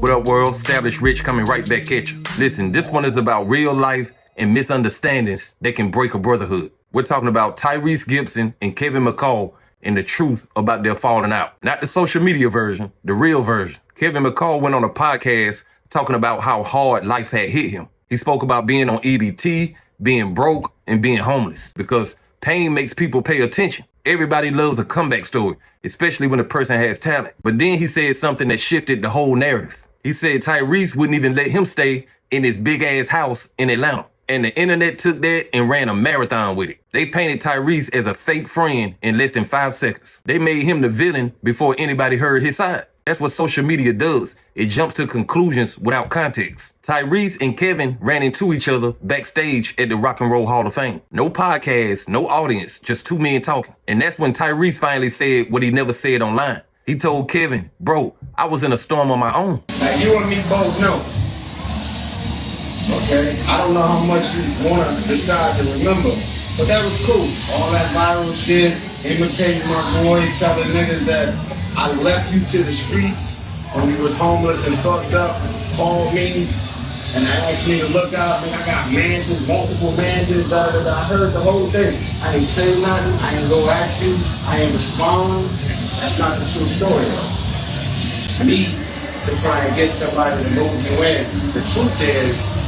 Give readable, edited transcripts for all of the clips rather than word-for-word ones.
What up, world? R.I.C.H coming right back at you. Listen, this one is about real life and misunderstandings that can break a brotherhood. We're talking about Tyrese Gibson and Kevin Mccall and the truth about their falling out. Not the social media version, the real version. Kevin Mccall went on a podcast talking about how hard life had hit him. He spoke about being on EBT, being broke, and being homeless because pain makes people pay attention. Everybody loves a comeback story, especially when a person has talent. But then he said something that shifted the whole narrative. He said Tyrese wouldn't even let him stay in his big-ass house in Atlanta. And the internet took that and ran a marathon with it. They painted Tyrese as a fake friend in less than 5 seconds. They made him the villain before anybody heard his side. That's what social media does. It jumps to conclusions without context. Tyrese and Kevin ran into each other backstage at the Rock and Roll Hall of Fame. No podcast, no audience, just two men talking. And that's when Tyrese finally said what he never said online. He told Kevin, bro, I was in a storm on my own. Now you and me both know. Okay? I don't know how much you want to decide to remember, but that was cool. All that viral shit, imitating my boy, telling niggas that I left you to the streets when you was homeless and fucked up, called me and asked me to look out. Man, I got mansions, multiple mansions, I heard the whole thing. I ain't say nothing, I ain't go at you, I ain't respond. That's not the true story though. Me, to try and get somebody to move you in, the truth is,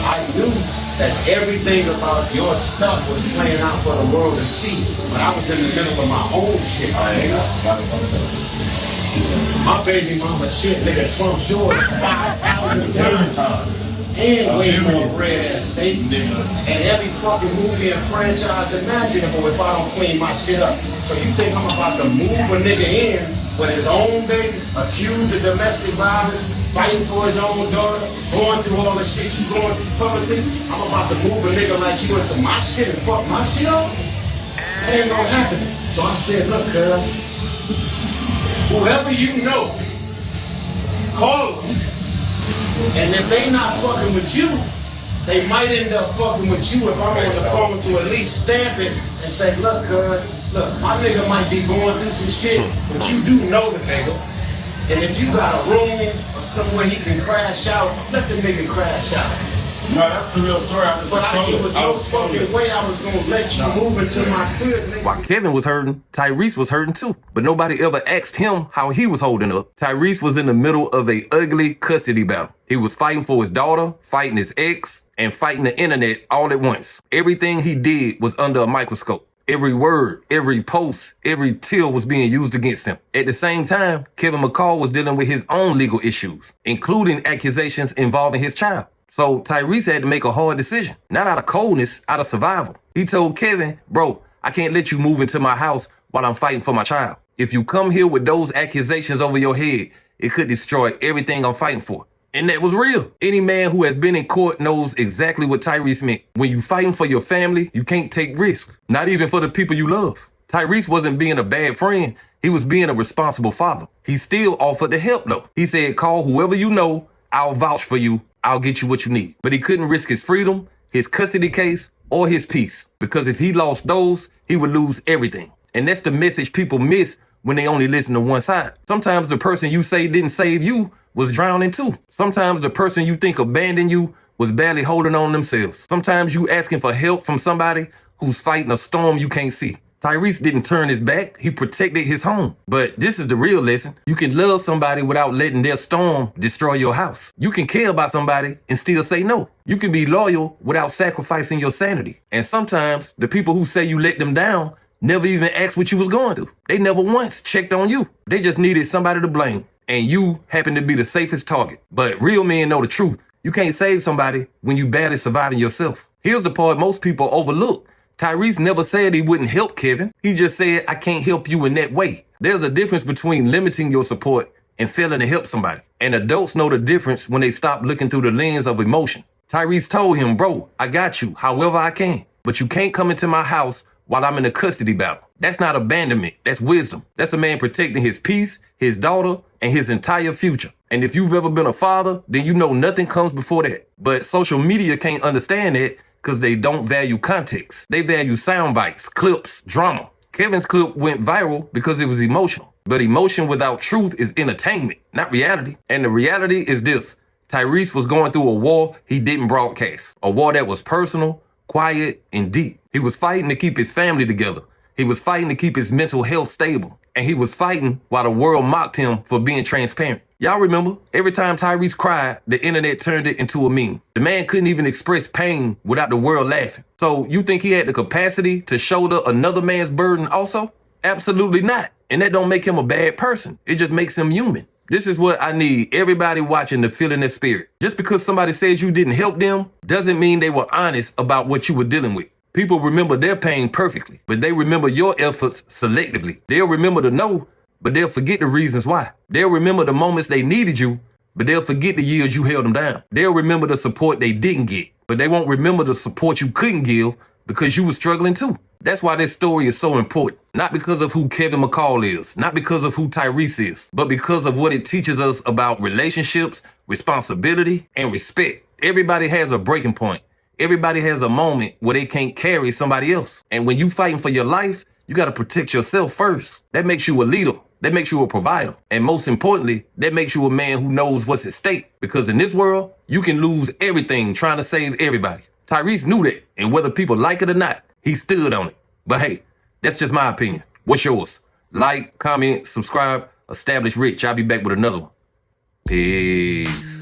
I knew that everything about your stuff was playing out for the world to see, but I was in the middle of my own shit. My baby mama shit, nigga, Trump's yours 5,000 times. And way more red ass state. And every fucking movie and franchise imaginable if I don't clean my shit up. So you think I'm about to move a nigga in with his own baby, accused of domestic violence, fighting for his own daughter, going through all the shit you going through publicly? I'm about to move a nigga like you into my shit and fuck my shit up? That ain't gonna happen. So I said, look, cuz, whoever you know, call them. And if they not fucking with you, they might end up fucking with you if I'm on the phone to at least stamp it and say, look, cuz, look, my nigga might be going through some shit, but you do know the nigga. And if you got a room or somewhere he can crash out, let the nigga crash out. No, that's the real story. It was no fucking way I was gonna let you move into my crib, nigga. While Kevin was hurting, Tyrese was hurting too. But nobody ever asked him how he was holding up. Tyrese was in the middle of a ugly custody battle. He was fighting for his daughter, fighting his ex, and fighting the internet all at once. Everything he did was under a microscope. Every word, every post, every tear was being used against him. At the same time, Kevin Mccall was dealing with his own legal issues, including accusations involving his child. So Tyrese had to make a hard decision, not out of coldness, out of survival. He told Kevin, bro, I can't let you move into my house while I'm fighting for my child. If you come here with those accusations over your head, it could destroy everything I'm fighting for. And that was real. Any man who has been in court knows exactly what Tyrese meant. When you fighting for your family, you can't take risks, not even for the people you love. Tyrese wasn't being a bad friend. He was being a responsible father. He still offered to help though. He said, call whoever you know, I'll vouch for you. I'll get you what you need. But he couldn't risk his freedom, his custody case, or his peace. Because if he lost those, he would lose everything. And that's the message people miss when they only listen to one side. Sometimes the person you say didn't save you was drowning too. Sometimes the person you think abandoned you was barely holding on themselves. Sometimes you asking for help from somebody who's fighting a storm you can't see. Tyrese didn't turn his back. He protected his home. But this is the real lesson. You can love somebody without letting their storm destroy your house. You can care about somebody and still say no. You can be loyal without sacrificing your sanity. And sometimes the people who say you let them down never even asked what you was going through. They never once checked on you. They just needed somebody to blame. And you happen to be the safest target. But real men know the truth. You can't save somebody when you barely surviving yourself. Here's the part most people overlook. Tyrese never said he wouldn't help Kevin. He just said, I can't help you in that way. There's a difference between limiting your support and failing to help somebody. And adults know the difference when they stop looking through the lens of emotion. Tyrese told him, bro, I got you however I can, but you can't come into my house while I'm in a custody battle. That's not abandonment. That's wisdom. That's a man protecting his peace, his daughter, and his entire future. And if you've ever been a father, then you know nothing comes before that. But social media can't understand that because they don't value context. They value sound bites, clips, drama. Kevin's clip went viral because it was emotional. But emotion without truth is entertainment, not reality. And the reality is this. Tyrese was going through a war he didn't broadcast. A war that was personal, quiet, and deep. He was fighting to keep his family together. He was fighting to keep his mental health stable. And he was fighting while the world mocked him for being transparent. Y'all remember, every time Tyrese cried, the internet turned it into a meme. The man couldn't even express pain without the world laughing. So you think he had the capacity to shoulder another man's burden also? Absolutely not. And that don't make him a bad person. It just makes him human. This is what I need everybody watching to feel in their spirit. Just because somebody says you didn't help them doesn't mean they were honest about what you were dealing with. People remember their pain perfectly, but they remember your efforts selectively. They'll remember the no, but they'll forget the reasons why. They'll remember the moments they needed you, but they'll forget the years you held them down. They'll remember the support they didn't get, but they won't remember the support you couldn't give because you were struggling too. That's why this story is so important. Not because of who Kevin Mccall is, not because of who Tyrese is, but because of what it teaches us about relationships, responsibility, and respect. Everybody has a breaking point. Everybody has a moment where they can't carry somebody else. And when you fighting for your life, you got to protect yourself first. That makes you a leader. That makes you a provider. And most importantly, that makes you a man who knows what's at stake. Because in this world, you can lose everything trying to save everybody. Tyrese knew that. And whether people like it or not, he stood on it. But hey, that's just my opinion. What's yours? Like, comment, subscribe, establish rich. I'll be back with another one. Peace.